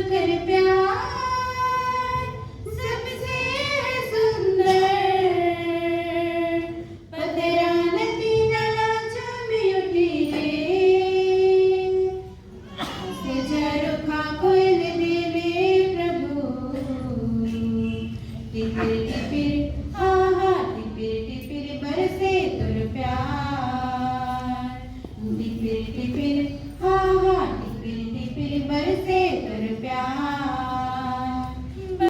कर प्यार सबसे है सुंदर पदरा नदी नाला झूमी उठी से झरोखा खोल देवे प्रभु टिपिर टिपिर आहा टिपिर टिपिर बरसे तुर प्यार टिपिर टिपिर आहा टिपिर टिपिर बरसे